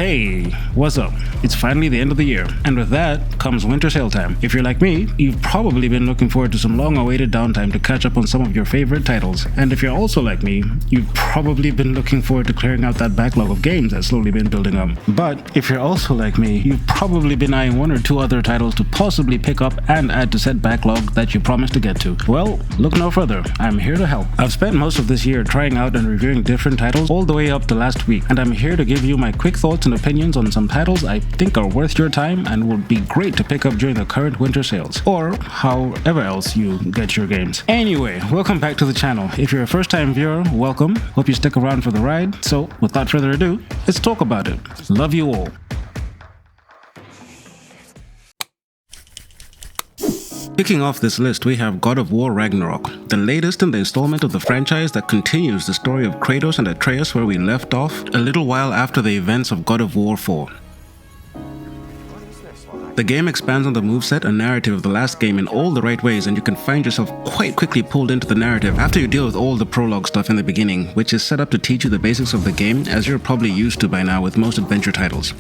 Hey, what's up? It's finally the end of the year, and with that comes winter sale time. If you're like me, you've probably been looking forward to some long-awaited downtime to catch up on some of your favorite titles. And if you're also like me, you've probably been looking forward to clearing out that backlog of games that's slowly been building up. But if you're also like me, you've probably been eyeing one or two other titles to possibly pick up and add to said backlog that you promised to get to. Well, look no further. I'm here to help. I've spent most of this year trying out and reviewing different titles all the way up to last week, and I'm here to give you my quick thoughts and opinions on some titles I think are worth your time and would be great to pick up during the current winter sales, or however else you get your games. Anyway, welcome back to the channel. If you're a first-time viewer, welcome. Hope you stick around for the ride. So, without further ado, let's talk about it. Love you all. Kicking off this list, we have God of War Ragnarök, the latest in the installment of the franchise that continues the story of Kratos and Atreus where we left off a little while after the events of God of War 4. The game expands on the moveset and narrative of the last game in all the right ways, and you can find yourself quite quickly pulled into the narrative after you deal with all the prologue stuff in the beginning, which is set up to teach you the basics of the game as you're probably used to by now with most adventure titles.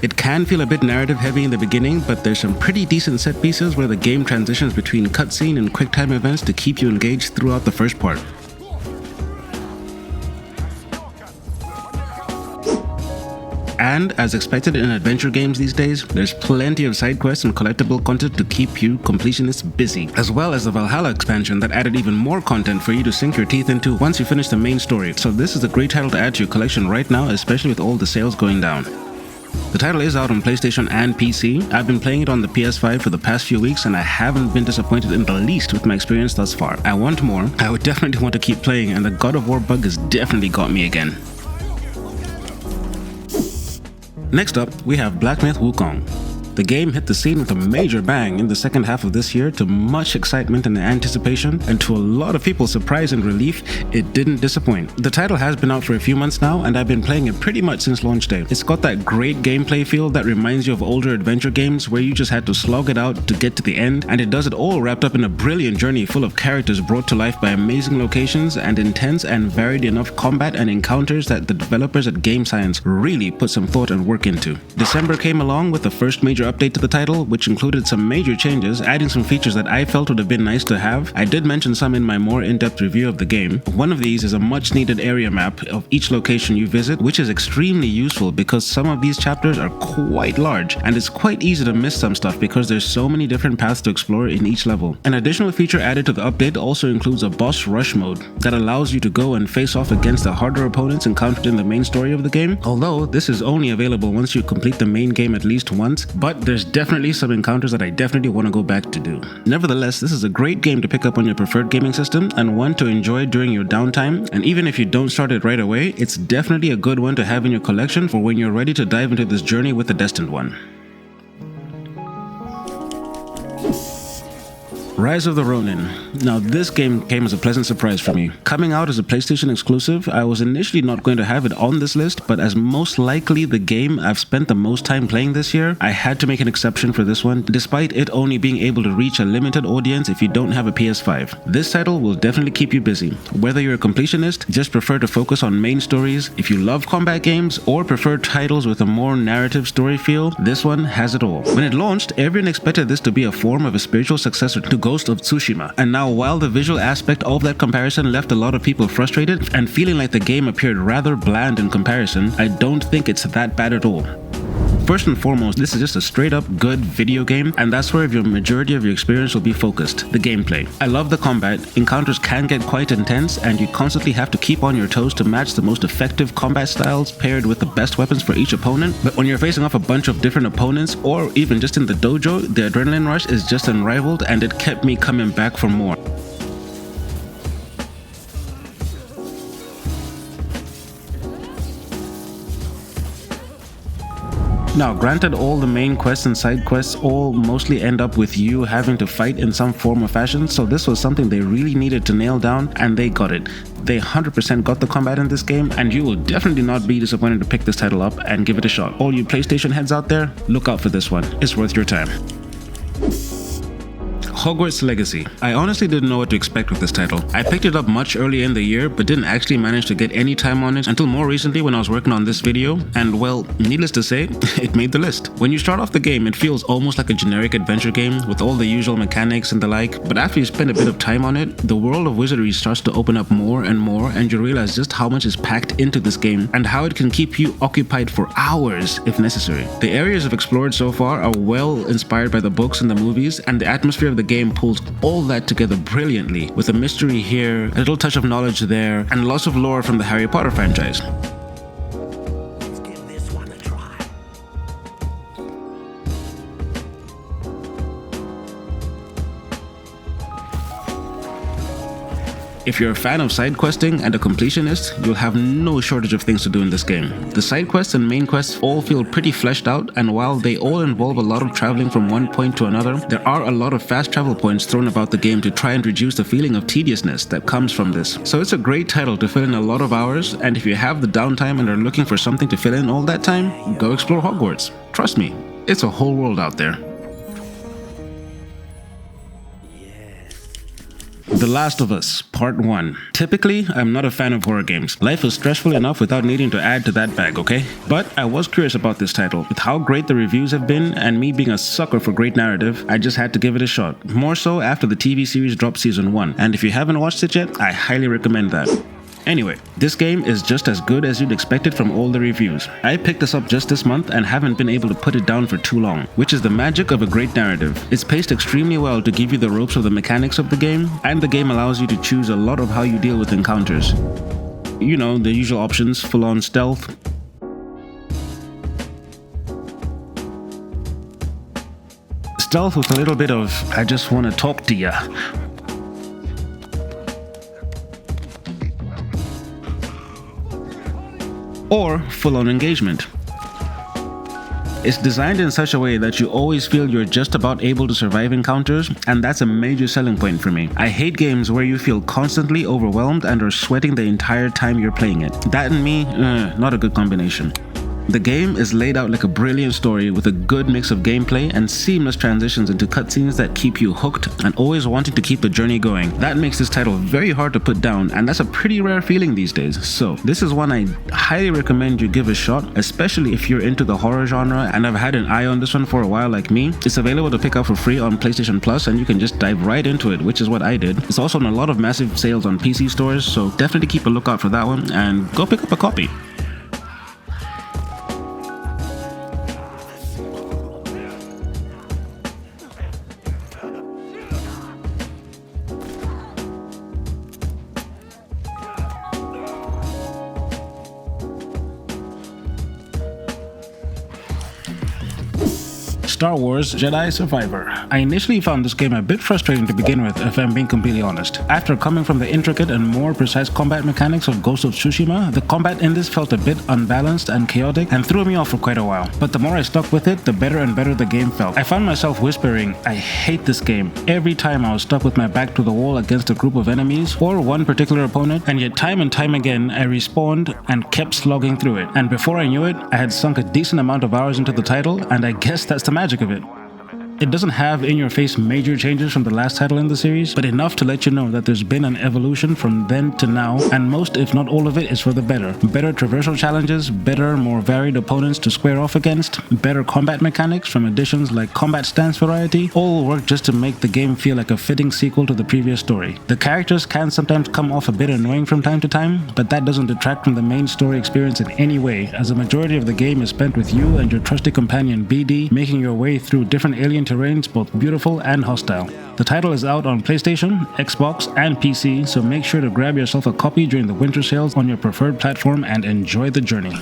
It can feel a bit narrative heavy in the beginning, but there's some pretty decent set pieces where the game transitions between cutscene and QuickTime events to keep you engaged throughout the first part. And, as expected in adventure games these days, there's plenty of side quests and collectible content to keep you completionists busy, as well as the Valhalla expansion that added even more content for you to sink your teeth into once you finish the main story. So this is a great title to add to your collection right now, especially with all the sales going down. The title is out on PlayStation and PC. I've been playing it on the PS5 for the past few weeks and I haven't been disappointed in the least with my experience thus far. I want more, I would definitely want to keep playing, and the God of War bug has definitely got me again. Next up, we have Black Myth: Wukong. The game hit the scene with a major bang in the second half of this year to much excitement and anticipation, and to a lot of people's surprise and relief, it didn't disappoint. The title has been out for a few months now, and I've been playing it pretty much since launch day. It's got that great gameplay feel that reminds you of older adventure games where you just had to slog it out to get to the end, and it does it all wrapped up in a brilliant journey full of characters brought to life by amazing locations and intense and varied enough combat and encounters that the developers at Game Science really put some thought and work into. December came along with the first major update to the title, which included some major changes, adding some features that I felt would have been nice to have. I did mention some in my more in-depth review of the game. One of these is a much needed area map of each location you visit, which is extremely useful because some of these chapters are quite large, and it's quite easy to miss some stuff because there's so many different paths to explore in each level. An additional feature added to the update also includes a boss rush mode that allows you to go and face off against the harder opponents encountered in the main story of the game, although this is only available once you complete the main game at least once, but there's definitely some encounters that I definitely want to go back to do. Nevertheless, this is a great game to pick up on your preferred gaming system and one to enjoy during your downtime, and even if you don't start it right away, it's definitely a good one to have in your collection for when you're ready to dive into this journey with the Destined One. Rise of the Ronin. Now this game came as a pleasant surprise for me. Coming out as a PlayStation exclusive, I was initially not going to have it on this list, but as most likely the game I've spent the most time playing this year, I had to make an exception for this one, despite it only being able to reach a limited audience if you don't have a PS5. This title will definitely keep you busy. Whether you're a completionist, just prefer to focus on main stories, if you love combat games, or prefer titles with a more narrative story feel, this one has it all. When it launched, everyone expected this to be a form of a spiritual successor to Ghost of Tsushima, and now while the visual aspect of that comparison left a lot of people frustrated and feeling like the game appeared rather bland in comparison, I don't think it's that bad at all. First and foremost, this is just a straight up good video game, and that's where the majority of your experience will be focused, the gameplay. I love the combat, encounters can get quite intense, and you constantly have to keep on your toes to match the most effective combat styles paired with the best weapons for each opponent, but when you're facing off a bunch of different opponents, or even just in the dojo, the adrenaline rush is just unrivaled, and it kept me coming back for more. Now, granted, all the main quests and side quests all mostly end up with you having to fight in some form or fashion, so this was something they really needed to nail down, and they got it. They 100% got the combat in this game, and you will definitely not be disappointed to pick this title up and give it a shot. All you PlayStation heads out there, look out for this one. It's worth your time. Hogwarts Legacy. I honestly didn't know what to expect with this title. I picked it up much earlier in the year, but didn't actually manage to get any time on it until more recently when I was working on this video, and well, needless to say, it made the list. When you start off the game, it feels almost like a generic adventure game with all the usual mechanics and the like, but after you spend a bit of time on it, the world of wizardry starts to open up more and more, and you realize just how much is packed into this game and how it can keep you occupied for hours if necessary. The areas I've explored so far are well inspired by the books and the movies, and the atmosphere of the game pulls all that together brilliantly, with a mystery here, a little touch of knowledge there, and lots of lore from the Harry Potter franchise. Let's give this one a try. If you're a fan of side questing and a completionist, you'll have no shortage of things to do in this game. The side quests and main quests all feel pretty fleshed out, and while they all involve a lot of traveling from one point to another, there are a lot of fast travel points thrown about the game to try and reduce the feeling of tediousness that comes from this. So it's a great title to fill in a lot of hours, and if you have the downtime and are looking for something to fill in all that time, go explore Hogwarts. Trust me, it's a whole world out there. The Last of Us, Part 1. Typically, I'm not a fan of horror games. Life is stressful enough without needing to add to that bag, okay? But I was curious about this title. With how great the reviews have been, and me being a sucker for great narrative, I just had to give it a shot. More so after the TV series dropped Season 1, and if you haven't watched it yet, I highly recommend that. Anyway, this game is just as good as you'd expect it from all the reviews. I picked this up just this month and haven't been able to put it down for too long, which is the magic of a great narrative. It's paced extremely well to give you the ropes of the mechanics of the game, and the game allows you to choose a lot of how you deal with encounters. You know, the usual options, full-on stealth, stealth with a little bit of, I just want to talk to ya, or full-on engagement. It's designed in such a way that you always feel you're just about able to survive encounters, and that's a major selling point for me. I hate games where you feel constantly overwhelmed and are sweating the entire time you're playing it. That and me, not a good combination. The game is laid out like a brilliant story with a good mix of gameplay and seamless transitions into cutscenes that keep you hooked and always wanting to keep the journey going. That makes this title very hard to put down, and that's a pretty rare feeling these days. So this is one I highly recommend you give a shot, especially if you're into the horror genre and have had an eye on this one for a while like me. It's available to pick up for free on PlayStation Plus, and you can just dive right into it, which is what I did. It's also on a lot of massive sales on PC stores, so definitely keep a lookout for that one and go pick up a copy. Star Wars Jedi Survivor. I initially found this game a bit frustrating to begin with, if I'm being completely honest. After coming from the intricate and more precise combat mechanics of Ghost of Tsushima, the combat in this felt a bit unbalanced and chaotic and threw me off for quite a while. But the more I stuck with it, the better and better the game felt. I found myself whispering, I hate this game, every time I was stuck with my back to the wall against a group of enemies or one particular opponent, and yet time and time again I respawned and kept slogging through it. And before I knew it, I had sunk a decent amount of hours into the title, and I guess that's the magic of it. It doesn't have in-your-face major changes from the last title in the series, but enough to let you know that there's been an evolution from then to now, and most if not all of it is for the better. Better traversal challenges, better, more varied opponents to square off against, better combat mechanics from additions like combat stance variety, all work just to make the game feel like a fitting sequel to the previous story. The characters can sometimes come off a bit annoying from time to time, but that doesn't detract from the main story experience in any way, as the majority of the game is spent with you and your trusty companion BD, making your way through different alien terrains, both beautiful and hostile. The title is out on PlayStation, Xbox, and PC, so make sure to grab yourself a copy during the winter sales on your preferred platform and enjoy the journey.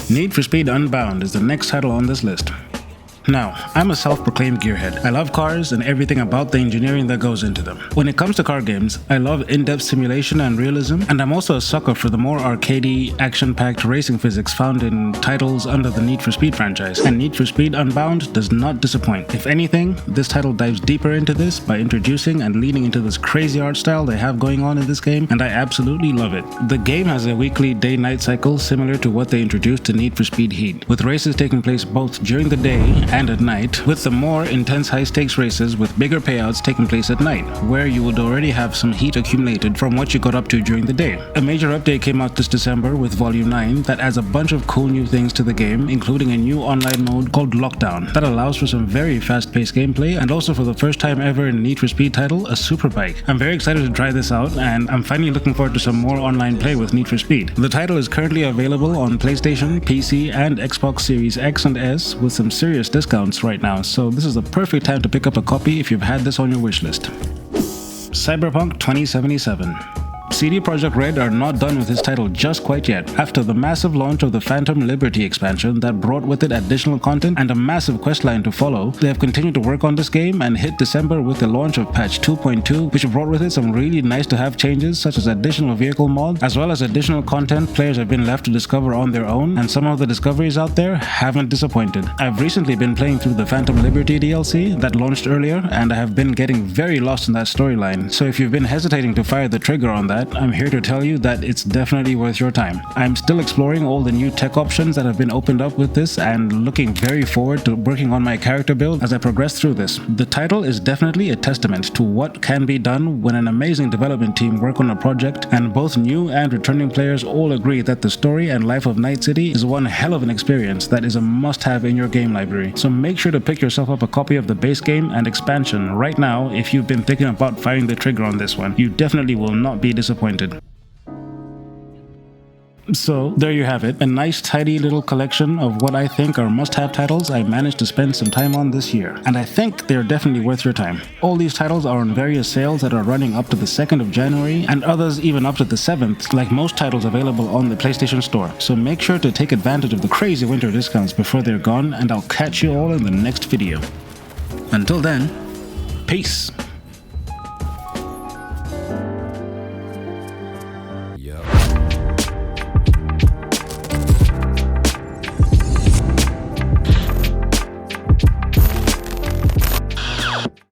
Need for Speed Unbound is the next title on this list. Now, I'm a self-proclaimed gearhead. I love cars and everything about the engineering that goes into them. When it comes to car games, I love in-depth simulation and realism, and I'm also a sucker for the more arcadey, action-packed racing physics found in titles under the Need for Speed franchise. And Need for Speed Unbound does not disappoint. If anything, this title dives deeper into this by introducing and leaning into this crazy art style they have going on in this game, and I absolutely love it. The game has a weekly day-night cycle similar to what they introduced to Need for Speed Heat, with races taking place both during the day and at night, with the more intense high-stakes races with bigger payouts taking place at night, where you would already have some heat accumulated from what you got up to during the day. A major update came out this December with Volume 9 that adds a bunch of cool new things to the game, including a new online mode called Lockdown that allows for some very fast-paced gameplay, and also for the first time ever in Need for Speed title, a superbike. I'm very excited to try this out, and I'm finally looking forward to some more online play with Need for Speed. The title is currently available on PlayStation, PC, and Xbox Series X and S with some serious discounts right now, so this is the perfect time to pick up a copy if you've had this on your wishlist. Cyberpunk 2077. CD Projekt Red are not done with this title just quite yet. After the massive launch of the Phantom Liberty expansion that brought with it additional content and a massive questline to follow, they have continued to work on this game and hit December with the launch of patch 2.2, which brought with it some really nice to have changes such as additional vehicle mods, as well as additional content players have been left to discover on their own, and some of the discoveries out there haven't disappointed. I've recently been playing through the Phantom Liberty DLC that launched earlier, and I have been getting very lost in that storyline, so if you've been hesitating to fire the trigger on that, I'm here to tell you that it's definitely worth your time. I'm still exploring all the new tech options that have been opened up with this and looking very forward to working on my character build as I progress through this. The title is definitely a testament to what can be done when an amazing development team work on a project, and both new and returning players all agree that the story and life of Night City is one hell of an experience that is a must-have in your game library. So make sure to pick yourself up a copy of the base game and expansion right now if you've been thinking about firing the trigger on this one. You definitely will not be disappointed. So there you have it, a nice tidy little collection of what I think are must-have titles I managed to spend some time on this year, and I think they're definitely worth your time. All these titles are on various sales that are running up to the 2nd of January, and others even up to the 7th, like most titles available on the PlayStation Store. So make sure to take advantage of the crazy winter discounts before they're gone, and I'll catch you all in the next video. Until then, peace!